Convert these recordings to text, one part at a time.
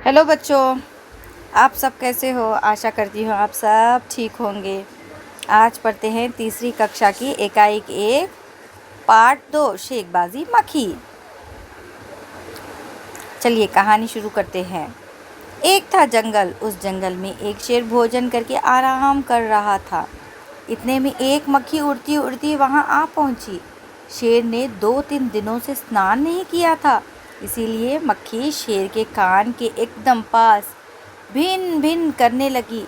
Hello बच्चों, आप सब कैसे हो। आशा करती हूँ आप सब ठीक होंगे। आज पढ़ते हैं तीसरी कक्षा की इकाई 1 पार्ट 2 शेखबाजी मक्खी। चलिए कहानी शुरू करते हैं। एक था जंगल। उस जंगल में एक शेर भोजन करके आराम कर रहा था। इतने में एक मक्खी उड़ती उड़ती वहाँ आ पहुँची। शेर ने 2-3 दिनों से स्नान नहीं किया था, इसीलिए मक्खी शेर के कान के एकदम पास भिन भिन करने लगी।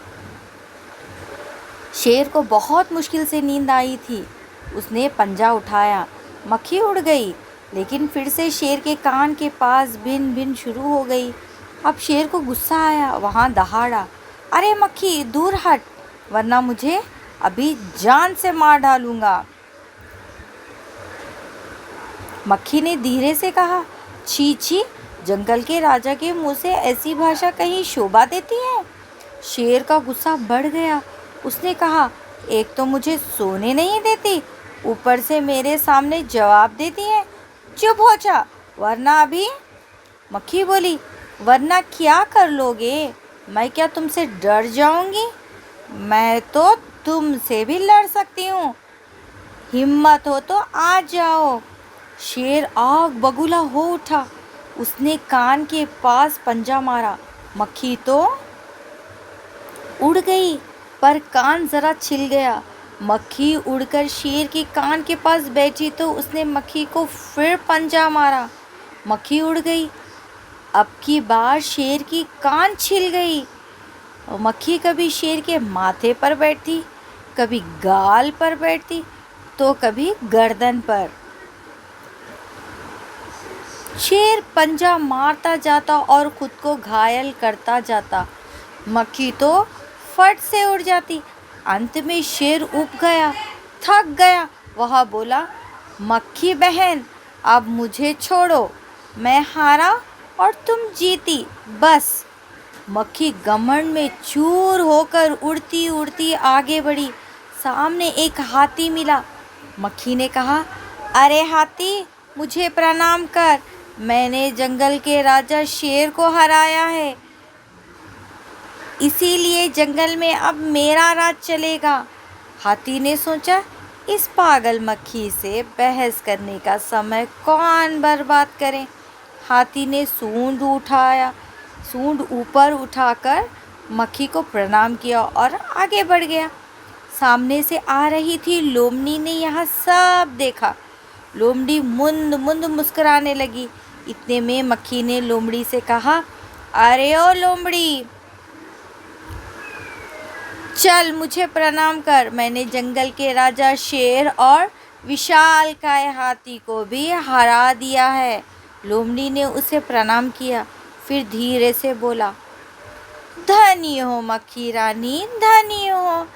शेर को बहुत मुश्किल से नींद आई थी। उसने पंजा उठाया, मक्खी उड़ गई, लेकिन फिर से शेर के कान के पास भिन भिन शुरू हो गई। अब शेर को गुस्सा आया, वहाँ दहाड़ा, अरे मक्खी दूर हट, वरना मुझे अभी जान से मार डालूंगा। मक्खी ने धीरे से कहा, छी छी, जंगल के राजा के मुंह से ऐसी भाषा कहीं शोभा देती है। शेर का गुस्सा बढ़ गया। उसने कहा, एक तो मुझे सोने नहीं देती, ऊपर से मेरे सामने जवाब देती है। चुप हो जा, वरना अभी। मक्खी बोली, वरना क्या कर लोगे? मैं क्या तुमसे डर जाऊंगी? मैं तो तुमसे भी लड़ सकती हूँ। हिम्मत हो तो आ जाओ। शेर आग बबूला हो उठा। उसने कान के पास पंजा मारा। मक्खी तो उड़ गई, पर कान जरा छिल गया। मक्खी उड़कर शेर के कान के पास बैठी तो उसने मक्खी को फिर पंजा मारा। मक्खी उड़ गई। अब की बार शेर की कान छिल गई। मक्खी कभी शेर के माथे पर बैठती, कभी गाल पर बैठती, तो कभी गर्दन पर। शेर पंजा मारता जाता और खुद को घायल करता जाता। मक्खी तो फट से उड़ जाती। अंत में शेर ऊब गया, थक गया। वह बोला, मक्खी बहन, अब मुझे छोड़ो, मैं हारा और तुम जीती, बस। मक्खी घमंड में चूर होकर उड़ती उड़ती आगे बढ़ी। सामने एक हाथी मिला। मक्खी ने कहा, अरे हाथी, मुझे प्रणाम कर, मैंने जंगल के राजा शेर को हराया है, इसीलिए जंगल में अब मेरा राज चलेगा। हाथी ने सोचा, इस पागल मक्खी से बहस करने का समय कौन बर्बाद करे। हाथी ने सूंड ऊपर उठाकर मक्खी को प्रणाम किया और आगे बढ़ गया। सामने से आ रही थी लोमड़ी ने यह सब देखा। लोमड़ी मुंद मुंद मुस्कुराने लगी। इतने में मक्खी ने लोमड़ी से कहा, अरे ओ लोमड़ी, चल मुझे प्रणाम कर, मैंने जंगल के राजा शेर और विशालकाय हाथी को भी हरा दिया है। लोमड़ी ने उसे प्रणाम किया, फिर धीरे से बोला, धन्य हो मक्खी रानी, धन्य हो,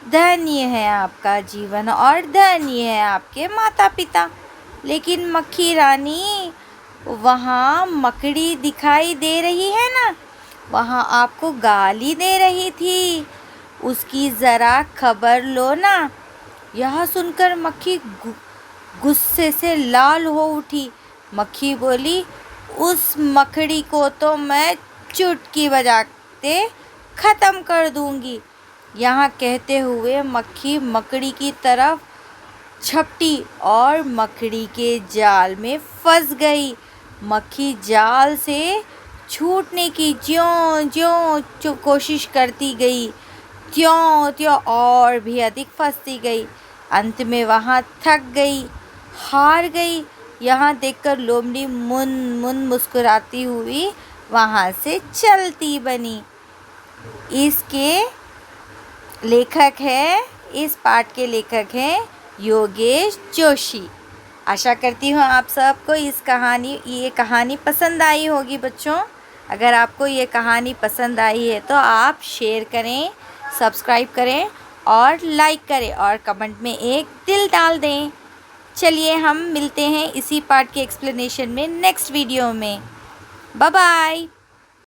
धन्य है आपका जीवन और धन्य है आपके माता पिता। लेकिन मक्खी रानी, वहाँ मकड़ी दिखाई दे रही है ना, वहाँ आपको गाली दे रही थी, उसकी ज़रा खबर लो ना। यह सुनकर मक्खी गुस्से से लाल हो उठी। मक्खी बोली, उस मकड़ी को तो मैं चुटकी बजाते ख़त्म कर दूंगी। यहाँ कहते हुए मक्खी मकड़ी की तरफ झपटी और मकड़ी के जाल में फंस गई। मक्खी जाल से छूटने की ज्यों कोशिश करती गई, त्यों त्यों और भी अधिक फंसती गई। अंत में वहाँ थक गई, हार गई। यहाँ देखकर लोमड़ी मुन मुस्कुराती हुई वहाँ से चलती बनी। इसके लेखक है, इस पाठ के लेखक हैं योगेश जोशी। आशा करती हूँ आप सबको ये कहानी पसंद आई होगी बच्चों। अगर आपको ये कहानी पसंद आई है तो आप शेयर करें, सब्सक्राइब करें और लाइक करें और कमेंट में एक दिल डाल दें। चलिए हम मिलते हैं इसी पार्ट के एक्सप्लेनेशन में नेक्स्ट वीडियो में। Bye bye.